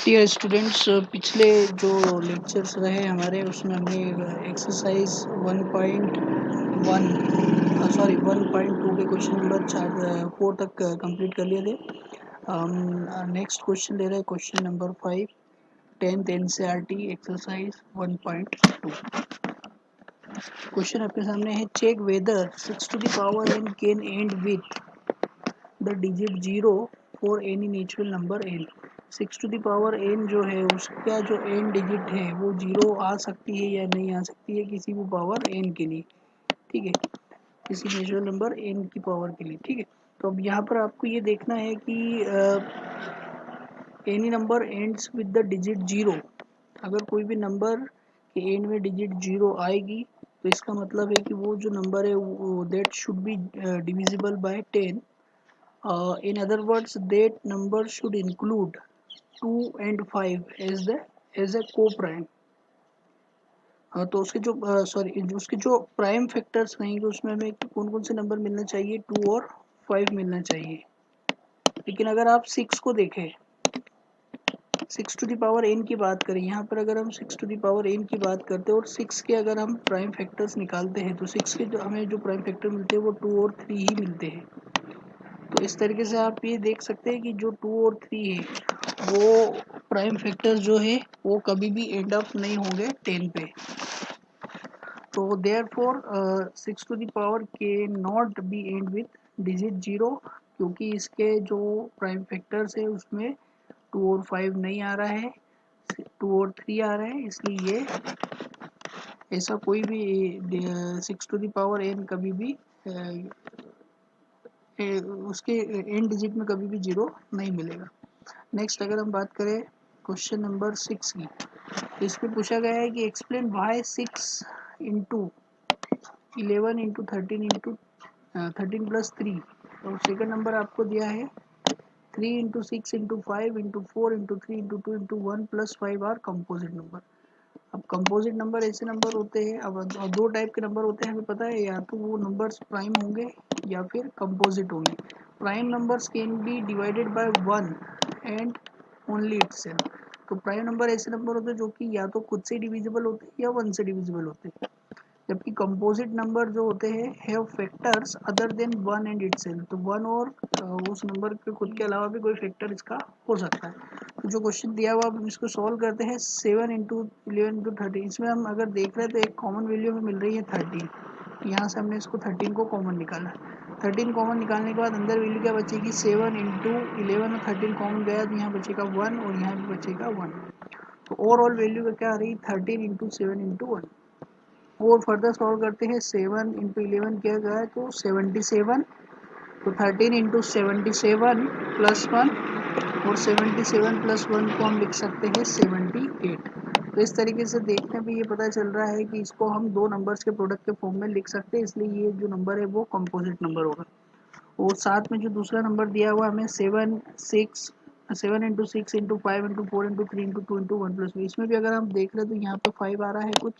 Dear students, पिछले जो lectures रहे हमारे उसमें हमने एक्सरसाइज 1.2 के क्वेश्चन नंबर 4 तक कंप्लीट कर लिए थे। नेक्स्ट क्वेश्चन ले रहे हैं, question number 5, 10th NCERT exercise 1.2। Question आपके सामने है, check whether 6 to the power n can end with the digit 0 for any natural number n। 6 to the power n जो है उसका जो n डिजिट है वो 0 आ सकती है या नहीं आ सकती है किसी भी पावर n के लिए, ठीक है, किसी नेचुरल नंबर n की पावर के लिए, ठीक है। तो अब यहाँ पर आपको ये देखना है कि any number ends with the digit 0। अगर कोई भी नंबर के एंड में डिजिट 0 आएगी तो इसका मतलब है कि वो जो नंबर है that should be divisible by 10। In other words, that number should include 2 and 5 as a co-prime। तो उसके जो उसके जो प्राइम फैक्टर्स रहेंगे उसमें हमें कौन कौन से नंबर मिलना चाहिए, 2 और 5 मिलना चाहिए। लेकिन अगर आप 6 को देखें, 6 to the power n की बात करें, यहाँ पर अगर हम 6 to the power n की बात करते हैं और 6 के अगर हम प्राइम फैक्टर्स निकालते हैं तो 6 के जो हमें जो प्राइम फैक्टर मिलते हैं वो 2 और 3 ही मिलते हैं। तो इस तरीके से आप ये देख सकते हैं कि जो 2 और 3 है वो प्राइम फैक्टर्स जो है वो कभी भी एंड अप नहीं होंगे 10 पे। तो देयरफॉर 6 टू द पावर के not be and with digit 0, क्योंकि इसके जो प्राइम फैक्टर्स है उसमें 2 और 5 नहीं आ रहा है, 2 और 3 आ रहा है, इसलिए ये ऐसा कोई भी 6 टू द पावर n कभी भी उसके एंड डिजिट में कभी भी 0 नहीं मिलेगा। नेक्स्ट अगर हम बात करें क्वेश्चन नंबर 6 की, इसमें पूछा गया है कि explain why 6 into 11 into 13 into 13 plus 3। और सेकंड नंबर आपको दिया है 3 into 6 into 5 into 4 into 3 into 2 into 1 plus 5 are composite number. अब कंपोजिट नंबर ऐसे नंबर होते हैं, अब दो टाइप के नंबर होते हैं हमें पता है, या तो वो नंबर्स प्राइम होंगे या फिर कंपोजिट होंगे। Prime numbers can be divided by 1 and only itself. तो प्राइम नंबर ऐसे नंबर होते हैं जो कि या तो खुद से डिविजिबल होते हैं या 1 से डिविजिबल होते हैं, जबकि कंपोजिट नंबर जो होते हैं have factors other than 1 and itself. तो 1 और उस नंबर के खुद के अलावा भी कोई फैक्टर इसका हो सकता है। तो जो क्वेश्चन दिया हुआ हम इसको सॉल्व करते हैं, 7 इंटू 11 इंटू 13। इसमें हम अगर देख रहे हैं तो एक कॉमन वैल्यू हमें मिल रही है 13। यहाँ से हमने इसको 13 को कॉमन निकाला। 13 कॉमन निकालने के बाद अंदर वैल्यू क्या बचेगी, 7 इंटू 11 और 13 कॉमन गया तो यहाँ बचेगा 1 और यहाँ भी बचेगा 1। तो ओवरऑल वैल्यू का क्या आ रही है, 13 इंटू 7 इंटू 1। और फर्दर सॉल्व करते हैं, 7 इंटू 11 किया गया है तो 77। तो 13 इंटू 77 प्लस 1 और 77 प्लस 1 को हम लिख सकते हैं 78। तो इस तरीके से देखने पे ये पता चल रहा है कि इसको हम दो नंबर्स के प्रोडक्ट के फॉर्म में लिख सकते हैं, इसलिए ये जो नंबर है वो कंपोजिट नंबर होगा। और साथ में जो दूसरा नंबर दिया हुआ हमें 7 into 6 into 5 into 4 into 3 into 2 into 1 plus, इसमें भी अगर हम देख रहे हैं तो यहाँ पे 5 आ रहा है, कुछ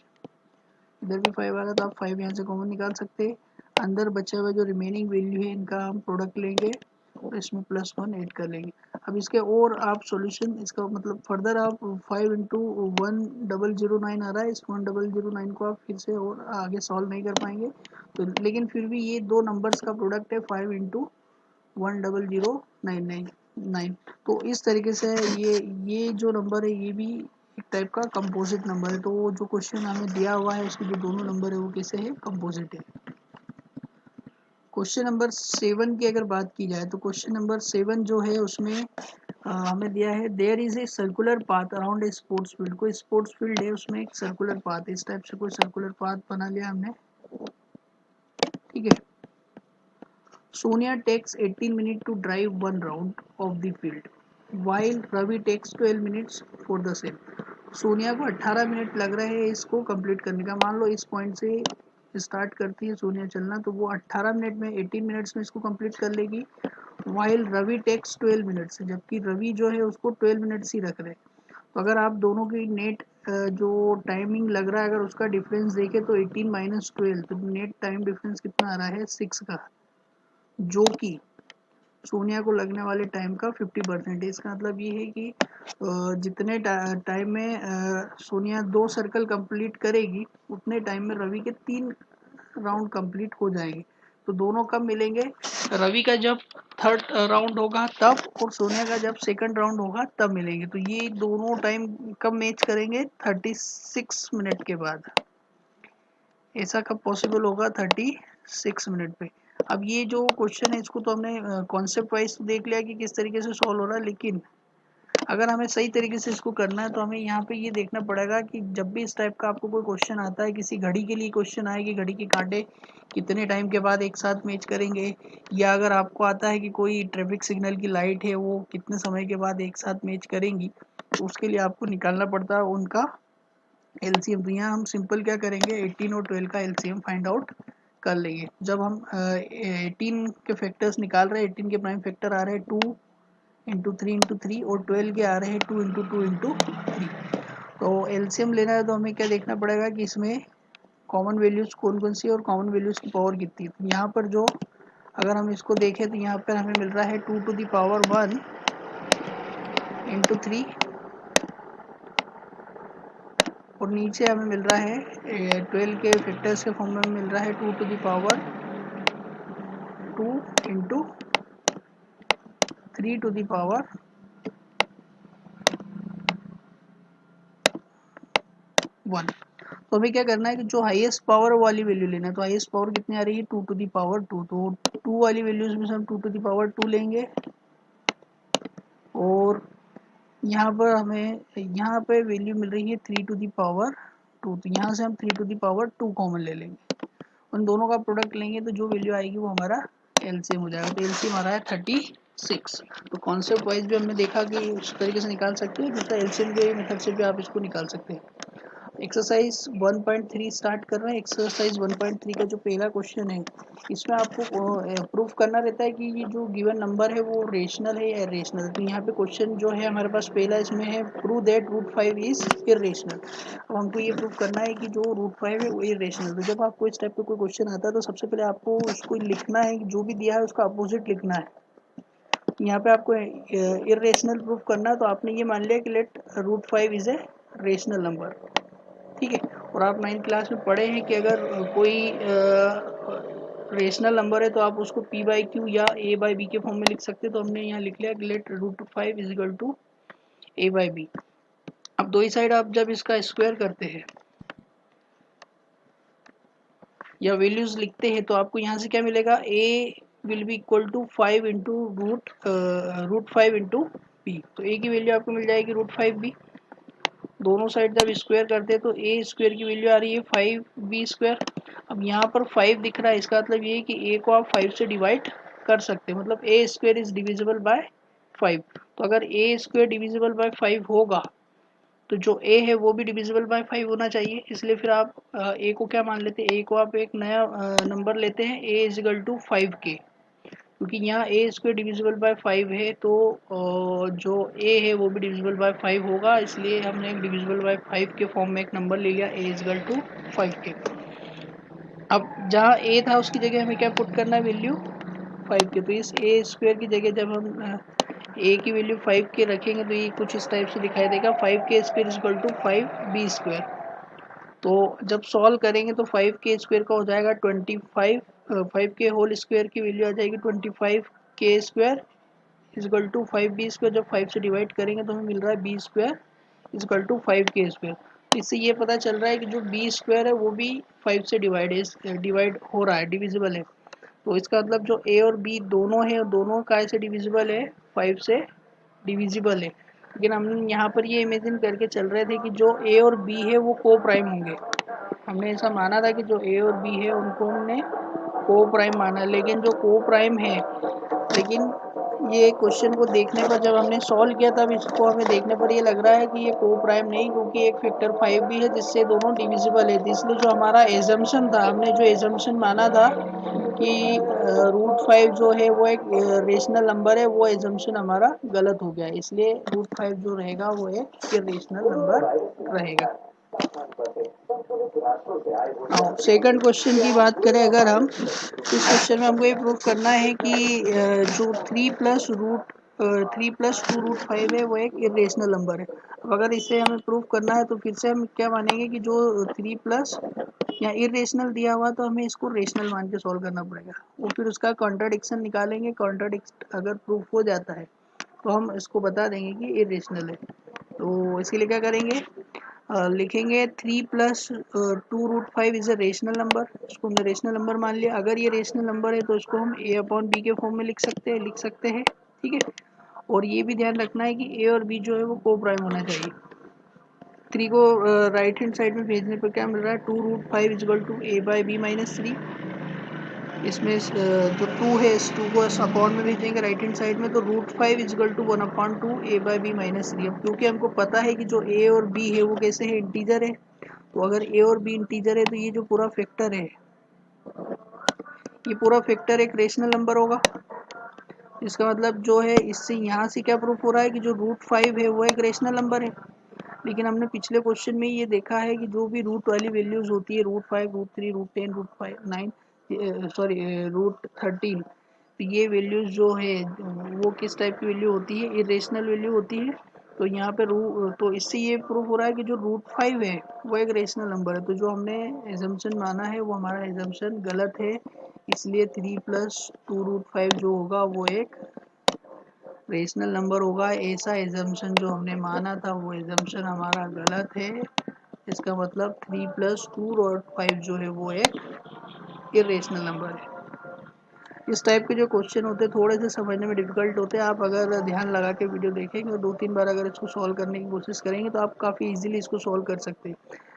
इधर भी 5 आ रहा है, तो आप 5 यहाँ से कॉमन निकाल सकते हैं। अंदर बचे हुए जो रिमेनिंग वैल्यू है इनका हम प्रोडक्ट लेंगे और इसमें प्लस 1 ऐड कर लेंगे। अब इसके और आप सॉल्यूशन, इसका मतलब फर्दर आप 5 इंटू 1009 आ रहा है, इस 1009 को आप फिर से और आगे सॉल्व नहीं कर पाएंगे। तो लेकिन फिर भी ये दो नंबर्स का प्रोडक्ट है 5 इंटू 100999। तो इस तरीके से ये जो नंबर है ये भी एक टाइप का कंपोजिट नंबर है। तो वो जो क्वेश्चन हमें दिया हुआ है उसके जो दोनों नंबर है वो कैसे है, कंपोजिट है। क्वेश्चन नंबर 7 की अगर बात की जाए तो क्वेश्चन नंबर 7 जो है उसमें हमें दिया है there is a circular path around a sports field. कोई स्पोर्ट्स फील्ड है उसमें एक सर्कुलर पाथ, इस टाइप से कोई सर्कुलर पाथ बना लिया हमने, ठीक है। Sonia takes 18 minute to drive one round of the field while Ravi takes 12 minutes for the same. Sonia को 18 मिनट लग रहे हैं इसको कंप्लीट करने का। मान लो इस पॉइंट से स्टार्ट करती है सोनिया चलना, तो वो 18 मिनट में 18 मिनट्स में इसको कंप्लीट कर लेगी। while रवि टेक्स 12 मिनट्स, जबकि रवि जो है उसको 12 मिनट्स ही रख रहे हैं। तो अगर आप दोनों की नेट जो टाइमिंग लग रहा है अगर उसका डिफरेंस देखें तो 18 माइनस 12, तो नेट टाइम डिफरेंस कितना आ रहा है 6 का, जो कि सोनिया को लगने वाले टाइम का 50%। इसका मतलब ये है कि जितने टाइम में सोनिया 2 सर्कल कंप्लीट करेगी उतने टाइम में रवि के 3 राउंड कंप्लीट हो जाएंगे। तो दोनों कब मिलेंगे? रवि का जब थर्ड राउंड होगा तब, और सोनिया का जब सेकंड राउंड होगा तब मिलेंगे। तो ये दोनों टाइम कब मैच करेंगे? 36 मिनट के बाद। ऐसा कब पॉसिबल होगा? 36 मिनट पे। अब ये जो क्वेश्चन है इसको तो हमने कॉन्सेप्ट वाइज देख लिया कि किस तरीके से सॉल्व हो रहा है, लेकिन अगर हमें सही तरीके से इसको करना है तो हमें यहाँ पे ये देखना पड़ेगा कि जब भी इस टाइप का आपको कोई क्वेश्चन आता है, किसी घड़ी के लिए क्वेश्चन आए कि घड़ी के कांटे कितने टाइम के बाद एक साथ मैच करेंगे, या अगर आपको आता है कि कोई ट्रैफिक सिग्नल की लाइट है वो कितने समय के बाद एक साथ मैच करेंगी, तो उसके लिए आपको निकालना पड़ता है उनका एलसीएम। तो यहाँ हम सिंपल क्या करेंगे, 18 और 12 का एलसीएम फाइंड आउट कर लेंगे। जब हम 18 के फैक्टर्स निकाल रहे हैं, 18 के प्राइम फैक्टर आ रहे हैं 2 इंटू 3 इंटू 3, और 12 के आ रहे हैं 2 इंटू 2 इंटू 3। तो एलसीएम लेना है तो हमें क्या देखना पड़ेगा कि इसमें कॉमन वैल्यूज कौन कौन सी और कॉमन वैल्यूज की पावर कितनी है। तो यहाँ पर जो अगर हम इसको देखें तो यहाँ पर हमें मिल रहा है 2 टू द पावर 1 इंटू 3, और नीचे हमें मिल रहा है 12 के फैक्टर्स के फॉर्म में मिल रहा है 2 to the power 2 into 3 to the power 1। तो हमें क्या करना है कि जो हाईएस्ट पावर वाली वैल्यू लेना है। तो हाईएस्ट पावर कितनी आ रही है? 2 टू द पावर 2। तो 2 वाली वैल्यूज में से हम 2 टू द पावर 2 लेंगे, और यहाँ पर हमें यहाँ पे वैल्यू मिल रही है 3 टू द पावर 2। तो यहाँ से हम 3 टू द पावर 2 कॉमन ले लेंगे, उन दोनों का प्रोडक्ट लेंगे तो जो वैल्यू आएगी वो हमारा एलसीएम हो जाएगा। तो एलसीएम आ रहा है 36। तो कॉन्सेप्ट वाइज भी हमने देखा कि उस तरीके से निकाल सकते हैं, दूसरा एलसीएम के मेथड से भी आप इसको निकाल सकते हैं। एक्सरसाइज 1.3 स्टार्ट कर रहे हैं। एक्सरसाइज 1.3 का जो पहला क्वेश्चन है, इसमें आपको प्रूफ करना रहता है कि ये जो गिवन नंबर है वो रेशनल है या इरेशनल। तो यहाँ पे क्वेश्चन जो है हमारे पास पहला इसमें है, prove that root 5 is irrational. अब हमको ये प्रूफ करना है कि जो रूट 5 है वो इरेशनल। तो जब आपको इस टाइप का कोई क्वेश्चन आता है तो सबसे पहले आपको उसको लिखना है, जो भी दिया है उसका अपोजिट लिखना है। यहाँ पे आपको इरेशनल प्रूफ करना है, तो आपने ये मान लिया कि let root 5 is a rational number, ठीक है। और आप 9th क्लास में पढ़े हैं कि अगर कोई रेशनल नंबर है तो आप उसको p बाई क्यू या a बाई बी के फॉर्म में लिख सकते हैं। तो हमने यहाँ लिख लिया कि let root 5 is equal to a by B. अब दो ही साइड आप जब इसका स्क्वायर करते हैं या वैल्यूज लिखते हैं तो आपको यहाँ से क्या मिलेगा, a will be equal to 5 into root 5 into B. तो a की वैल्यू आपको मिल जाएगी रूट 5b। दोनों साइड जब स्क्वायर करते हैं तो ए स्क्वायर की वैल्यू आ रही है 5b स्क्वायर। अब यहाँ पर 5 दिख रहा है, इसका मतलब ये है कि a को आप 5 से डिवाइड कर सकते हैं, मतलब a square is divisible by 5। तो अगर a स्क्वायर डिविजिबल बाय 5 होगा तो जो a है वो भी डिविजिबल बाय 5 होना चाहिए। इसलिए फिर आप a को क्या मान लेते हैं, a को आप एक नया नंबर लेते हैं, a is equal to 5k। क्योंकि यहाँ ए स्क्वायर डिविजिबल बाय 5 है तो जो ए है वो भी डिविजिबल बाय 5 होगा, इसलिए हमने एक डिविजिबल बाय 5 के फॉर्म में एक नंबर ले लिया, ए इज इक्वल टू 5k। अब जहाँ ए था उसकी जगह हमें क्या पुट करना है, वैल्यू 5k। तो इस ए स्क्वायर की जगह जब हम ए की वैल्यू 5k रखेंगे तो ये कुछ इस टाइप से दिखाई देगा, 5k square is equal to 5b square. तो जब सॉल्व करेंगे तो 5k स्क्वायर का हो जाएगा 25, 5k होल स्क्वायर की वैल्यू आ जाएगी 25k square is equal to 5b square. जब 5 से डिवाइड करेंगे तो हमें मिल रहा है b square is equal to 5k square. तो इससे ये पता चल रहा है कि जो b स्क्वायर है वो भी 5 से डिवाइड हो रहा है, डिविजिबल है। तो इसका मतलब जो a और b दोनों है, दोनों काय से डिविजिबल है, 5 से डिविजिबल है। लेकिन हम यहाँ पर ये इमेजिन करके चल रहे थे कि जो a और b है वो को प्राइम होंगे। हमने ऐसा माना था कि जो a और b है उनको हमने को प्राइम माना, लेकिन जो को प्राइम है, लेकिन ये क्वेश्चन को देखने पर जब हमने सॉल्व किया तब इसको हमें देखने पर ये लग रहा है कि ये को प्राइम नहीं, क्योंकि एक फैक्टर 5 भी है जिससे दोनों डिविजिबल है। इसलिए जो हमारा एजम्पशन था, हमने जो एजम्पशन माना था कि रूट 5 जो है वो एक रेशनल नंबर है, वो एजम्पशन हमारा गलत हो गया। इसलिए रूट 5 जो रहेगा वो एक इरेशनल नंबर रहेगा। सेकंड क्वेश्चन की बात करें अगर हम, इस क्वेश्चन में हमको ये प्रूव करना है कि जो 3+2√5 है वो एक इरेशनल नंबर है। अब अगर इसे हमें प्रूव करना है तो फिर से हम क्या मानेंगे कि जो 3 प्लस या इरेशनल दिया हुआ तो हमें इसको रेशनल मान के सॉल्व करना पड़ेगा। वो फिर उसका कॉन्ट्राडिक्शन निकालेंगे, कॉन्ट्राडिक्ट अगर प्रूफ हो जाता है तो हम इसको बता देंगे कि इरेशनल है। तो इसके लिए क्या करेंगे, लिखेंगे 3+2√5 इज अ रेशनल नंबर। इसको हमने रेशनल नंबर मान लिया। अगर ये रेशनल नंबर है तो इसको हम a/b के फॉर्म में लिख सकते हैं, ठीक है। और ये भी ध्यान रखना है कि a और b जो है वो को प्राइम होना चाहिए। 3 को राइट हैंड साइड में भेजने पर क्या मिल रहा है, 2√5 इक्वल टू a/b-3। इसमें जो 2 है इस 2 को अपॉन में भेजेंगे राइट हैंड साइड में, तो √5 इक्वल टू 1/2 a/b-3। अब क्योंकि हमको पता है कि जो a और b है वो कैसे है, इंटीजर है। तो अगर a और b इंटीजर है तो ये जो पूरा फैक्टर है, ये पूरा फैक्टर एक रेशनल नंबर होगा। इसका मतलब जो है, इससे यहाँ से क्या प्रूफ हो रहा है कि जो √5 है वो एक रेशनल नंबर है। लेकिन हमने पिछले क्वेश्चन में ये देखा है कि जो भी रूट वाली वैल्यूज होती है, √5, √3, √10, √9 सॉरी √13, तो ये वैल्यूज जो है वो किस टाइप की वैल्यू होती है, इरेशनल वैल्यू होती है। तो यहाँ पे तो इससे ये प्रूफ हो रहा है कि जो √5 है वो एक रेशनल नंबर है। तो जो हमने एजम्पशन माना है वो हमारा एजम्पशन गलत है। इसलिए 3+2√5 जो होगा वो एक रेशनल नंबर होगा। ऐसा एजम्पशन जो हमने माना था वो एजम्पशन हमारा गलत है। इसका मतलब 3+2√5 जो है वो एक इरेशनल नंबर है। इस टाइप के जो क्वेश्चन होते हैं थोड़े से समझने में डिफिकल्ट होते हैं। आप अगर ध्यान लगा के वीडियो देखेंगे और 2-3 बार अगर इसको सॉल्व करने की कोशिश करेंगे तो आप काफ़ी इजीली इसको सॉल्व कर सकते हैं।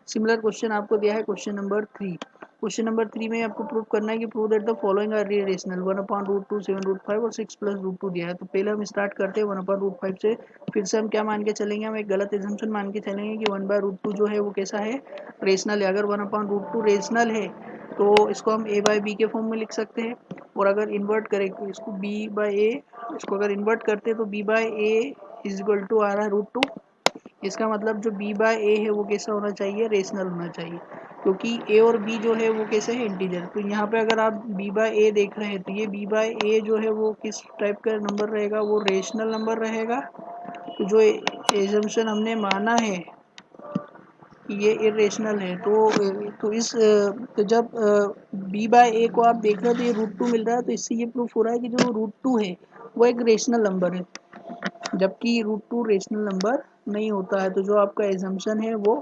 सिमिलर क्वेश्चन आपको दिया है क्वेश्चन नंबर 3। क्वेश्चन नंबर 3 में आपको प्रूव करना है कि prove that the following are rational. 1/√2, 7√5 और 6+√2 दिया है। तो पहले हम स्टार्ट करते हैं 1/√5 से। फिर से हम क्या मान के चलेंगे, हम एक गलत एजम्पशन मान के चलेंगे कि 1/√2 जो है वो कैसा है, रेशनल है। अगर 1/√2 रेशनल है तो इसको हम a/b के फॉर्म में लिख सकते हैं। और अगर इन्वर्ट करें तो इसको b/a, इसको अगर इन्वर्ट करते हैं तो b/a इज इक्वल टू आ रहा है √2। इसका मतलब जो b/a है वो कैसा होना चाहिए, रेशनल होना चाहिए, क्योंकि a और b जो है वो कैसे है, इंटीजर। तो यहाँ पे अगर आप b/a देख रहे हैं तो ये b/a जो है वो किस टाइप का नंबर रहेगा, वो रेशनल नंबर रहेगा। तो जो एजम्पशन हमने माना है ये इरेशनल है, तो जब b/a को आप देख रहे हो तो ये √2 मिल रहा है। तो इससे ये प्रूफ हो रहा है कि जो √2 है वो एक रेशनल नंबर है, जबकि √2 रेशनल नंबर नहीं होता है। तो जो आपका एजम्पशन है वो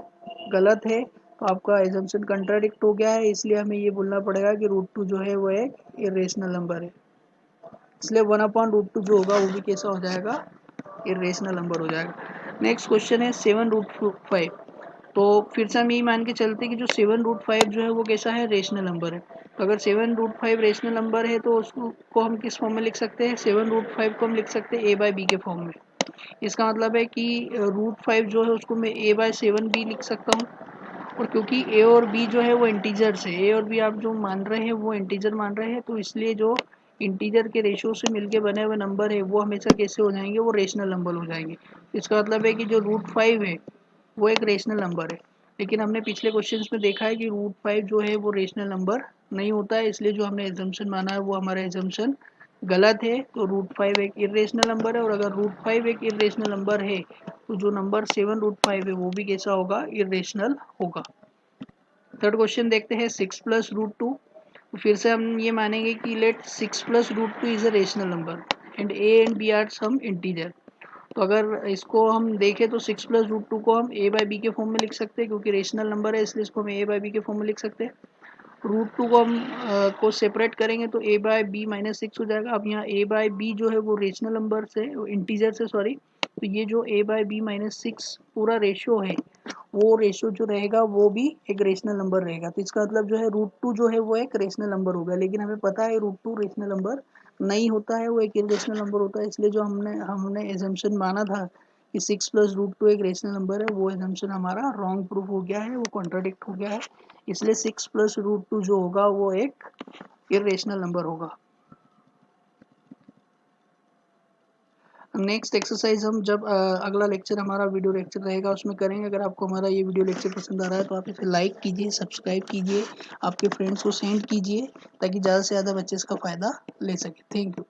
गलत है। तो आपका एजम्पशन कंट्राडिक्ट हो गया है, इसलिए हमें ये बोलना पड़ेगा कि √2 जो है वो एक इरेशनल नंबर है। इसलिए 1/√2 जो होगा वो भी कैसा हो जाएगा, इरेशनल नंबर हो जाएगा। नेक्स्ट क्वेश्चन है 7√5। तो फिर से हम यही मान के चलते हैं कि जो 7√5 जो है वो कैसा है, रेशनल नंबर है। तो अगर 7√5 रेशनल नंबर है तो उसको हम किस फॉर्म में लिख सकते हैं, 7√5 को हम लिख सकते हैं a/b के फॉर्म में। इसका मतलब है कि √5 जो है उसको मैं a/7 भी लिख सकता हूँ। और क्योंकि a और b जो है वो इंटीजर्स है, a और b आप जो मान रहे हैं वो इंटीजर मान रहे हैं, तो इसलिए जो इंटीजर के रेशियो से मिलके बने हुए नंबर है वो हमेशा कैसे हो जाएंगे, वो रेशनल नंबर हो जाएंगे। इसका मतलब है कि जो √5 है वो एक रेशनल नंबर है। लेकिन हमने पिछले क्वेश्चंस में देखा है कि √5 जो है वो रेशनल नंबर नहीं होता है, इसलिए जो हमने एजम्पशन माना है वो हमारा एजम्पशन गलत है। तो √5 एक इरेशनल नंबर है, और अगर √5 एक इरेशनल नंबर है तो जो नंबर 7√5 है वो भी कैसा होगा, इरेशनल होगा। थर्ड क्वेश्चन देखते हैं 6+√2। फिर से हम ये मानेंगे कि let 6+√2 is a rational number and a and b are some integer. तो अगर इसको हम देखें तो 6+√2 को हम a/b के फॉर्म में लिख सकते हैं, क्योंकि रेशनल नंबर है इसलिए इसको हम a/b के फॉर्म में लिख सकते हैं। √2 को हम को सेपरेट करेंगे तो a/b-6 हो जाएगा। अब यहाँ a/b जो है वो रेशनल नंबर से, इंटीजर से सॉरी, तो ये जो a/b-6 पूरा रेशियो है वो रेशियो जो रहेगा वो भी एक रेशनल नंबर रहेगा। तो इसका मतलब जो है √2 जो है वो एक रेशनल नंबर होगा। लेकिन हमें पता है √2 रेशनल नंबर नहीं होता है, वो एक इरेशनल नंबर होता है। इसलिए जो हमने एजम्पशन माना था कि 6+√2 एक रेशनल नंबर है, वो एजम्पशन हमारा रॉन्ग प्रूफ हो गया है, वो कॉन्ट्राडिक्ट हो गया है। इसलिए 6+√2 जो होगा वो एक इरेशनल नंबर होगा। नेक्स्ट एक्सरसाइज हम जब अगला लेक्चर हमारा वीडियो लेक्चर रहेगा उसमें करेंगे। अगर आपको हमारा ये वीडियो लेक्चर पसंद आ रहा है तो आप इसे लाइक कीजिए, सब्सक्राइब कीजिए, आपके फ्रेंड्स को सेंड कीजिए ताकि ज़्यादा से ज़्यादा बच्चे इसका फ़ायदा ले सकें। Thank you.